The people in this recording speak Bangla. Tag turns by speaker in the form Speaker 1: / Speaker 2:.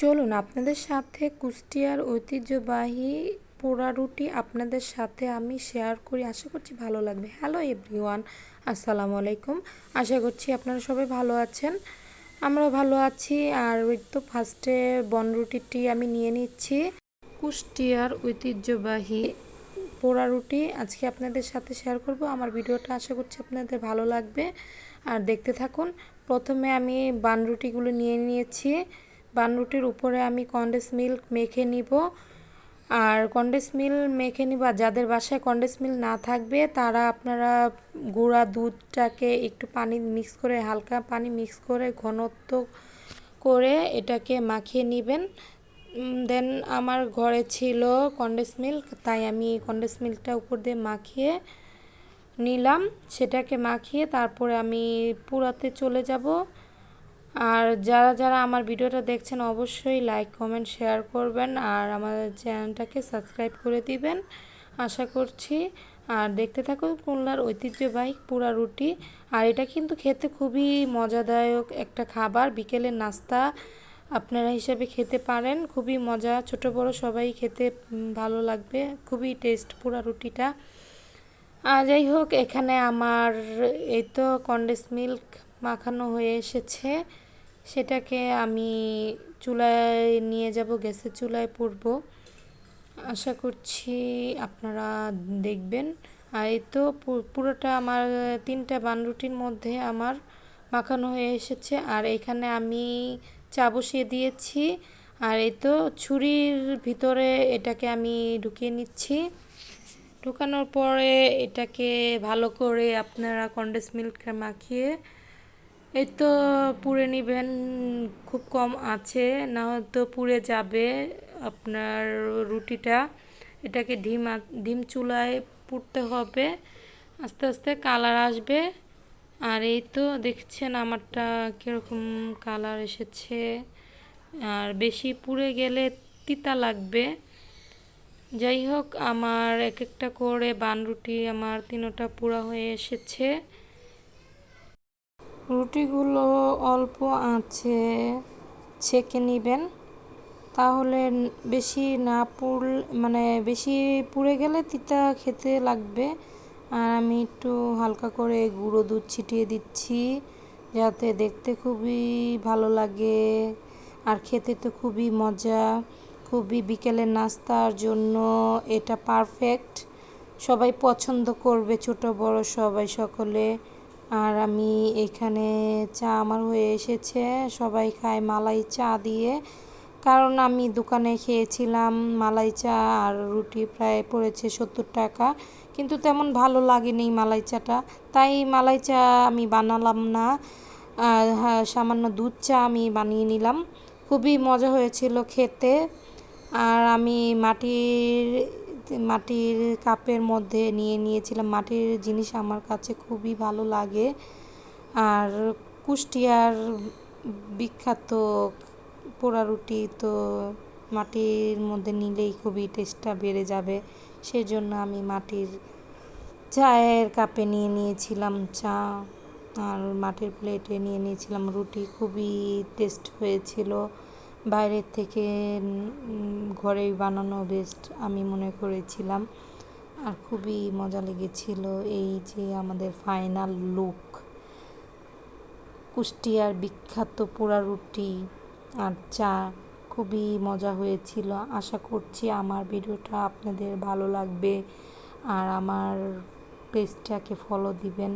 Speaker 1: চলুন আপনাদের সাথে কুষ্টিয়ার ঐতিহ্যবাহী পোড়া রুটি আপনাদের সাথে আমি শেয়ার করি। আশা করছি ভালো লাগবে। হ্যালো এভরিওয়ান, আসসালামু আলাইকুম। আশা করছি আপনারা সবাই ভালো আছেন, আমরাও ভালো আছি। আর ওই তো ফার্স্টে বনরুটিটি আমি নিয়ে নিচ্ছি। কুষ্টিয়ার ঐতিহ্যবাহী পোড়া রুটি আজকে আপনাদের সাথে শেয়ার করব। আমার ভিডিওটা আশা করছি আপনাদের ভালো লাগবে, আর দেখতে থাকুন। প্রথমে আমি বানরুটিগুলো নিয়ে নিয়েছি। বানরুটির উপরে আমি কনডেন্স মিল্ক মেখে নিব। আর কনডেন্স মিল্ক মেখে নিব, আর যাদের বাসায় কনডেন্স মিল্ক না থাকবে তারা আপনারা গুঁড়া দুধটাকে একটু পানি মিক্স করে, হালকা পানি মিক্স করে ঘনত্ব করে এটাকে মাখিয়ে নেবেন। দেন আমার ঘরে ছিল কনডেন্স মিল্ক, তাই আমি কনডেন্স মিল্কটা উপর দিয়ে মাখিয়ে নিলাম। সেটাকে মাখিয়ে তারপরে আমি পুরাতে চলে যাব। আর যারা যারা আমার ভিডিওটা দেখছেন অবশ্যই লাইক কমেন্ট শেয়ার করবেন, আর আমার চ্যানেলটাকে সাবস্ক্রাইব করে দিবেন আশা করছি। আর দেখতে থাকুন খুলনার ঐতিহ্যবাহী পোড়া রুটি। আর এটা কিন্তু খেতে খুবই মজাদায়ক একটা খাবার, বিকেলের নাস্তা আপনারা হিসাবে খেতে পারেন। খুবই মজা, ছোট বড় সবাই খেতে ভালো লাগবে, খুবই টেস্ট পোড়া রুটিটা। যাই হোক, এখানে আমার এই তো কনডেন্স মিল্ক মাখানো হয়ে এসেছে। সেটাকে আমি চুলায় নিয়ে যাব, গ্যাসের চুলায় পুরবো। আশা করছি আপনারা দেখবেন। আর এই তো পুরোটা আমার 3টা বানরুটির মধ্যে আমার মাখানো হয়ে এসেছে। আর এখানে আমি চা বসিয়ে দিয়েছি। আর এই তো ছুরির ভিতরে এটাকে আমি ঢুকিয়ে নিচ্ছি। ঢুকানোর পরে এটাকে ভালো করে আপনারা কনডেন্স মিল্কটা মাখিয়ে এই তো পুড়ে নেবেন। খুব কম আছে, না হয়তো পুড়ে যাবে আপনার রুটিটা। এটাকে ধিম চুলায় পুড়তে হবে, আস্তে আস্তে কালার আসবে। আর এই তো দেখছেন আমারটা কীরকম কালার এসেছে। আর বেশি পুড়ে গেলে তিতা লাগবে। যাই হোক, আমার এক একটা করে বানরুটি আমার 3টা পুরা হয়ে এসেছে। রুটিগুলো অল্প আঁচে ছেঁকে নেবেন, তাহলে বেশি না বেশি পুড়ে গেলে তিতা খেতে লাগবে। আর আমি একটু হালকা করে গুঁড়ো দুধ ছিটিয়ে দিচ্ছি, যাতে দেখতে খুবই ভালো লাগে আর খেতে তো খুবই মজা। খুবই বিকেলের নাস্তার জন্য এটা পারফেক্ট, সবাই পছন্দ করবে, ছোট বড় সবাই সকলে। আর আমি এখানে চা আমার হয়ে এসেছে, সবাই খায় মালাই চা দিয়ে। কারণ আমি দোকানে খেয়েছিলাম মালাই চা আর রুটি, প্রায় পড়েছে 70 টাকা, কিন্তু তেমন ভালো লাগেনি মালাই চাটা, তাই মালাই চা আমি বানালাম না। হ্যাঁ, সামান্য দুধ চা আমি বানিয়ে নিলাম। খুবই মজা হয়েছিল খেতে। আর আমি মাটির কাপের মধ্যে নিয়ে নিয়েছিলাম। মাটির জিনিস আমার কাছে খুবই ভালো লাগে। আর কুষ্টিয়ার বিখ্যাত পোড়া রুটি তো মাটির মধ্যে নিলেই খুবই টেস্টটা বেড়ে যাবে, সেজন্য আমি মাটির চায়ের কাপে নিয়ে নিয়েছিলাম চা, আর মাটির প্লেটে নিয়ে নিয়েছিলাম রুটি। খুবই টেস্ট হয়েছিল, বাইরের থেকে ঘরেই বানানো বেস্ট আমি মনে করেছিলাম। আর খুবই মজা লেগেছিল। এই যে আমাদের ফাইনাল লুক, কুষ্টিয়ার বিখ্যাত পোড়া রুটি আর চা, খুবই মজা হয়েছিল। আশা করছি আমার ভিডিওটা আপনাদের ভালো লাগবে, আর আমার পেজটাকে ফলো দিবেন।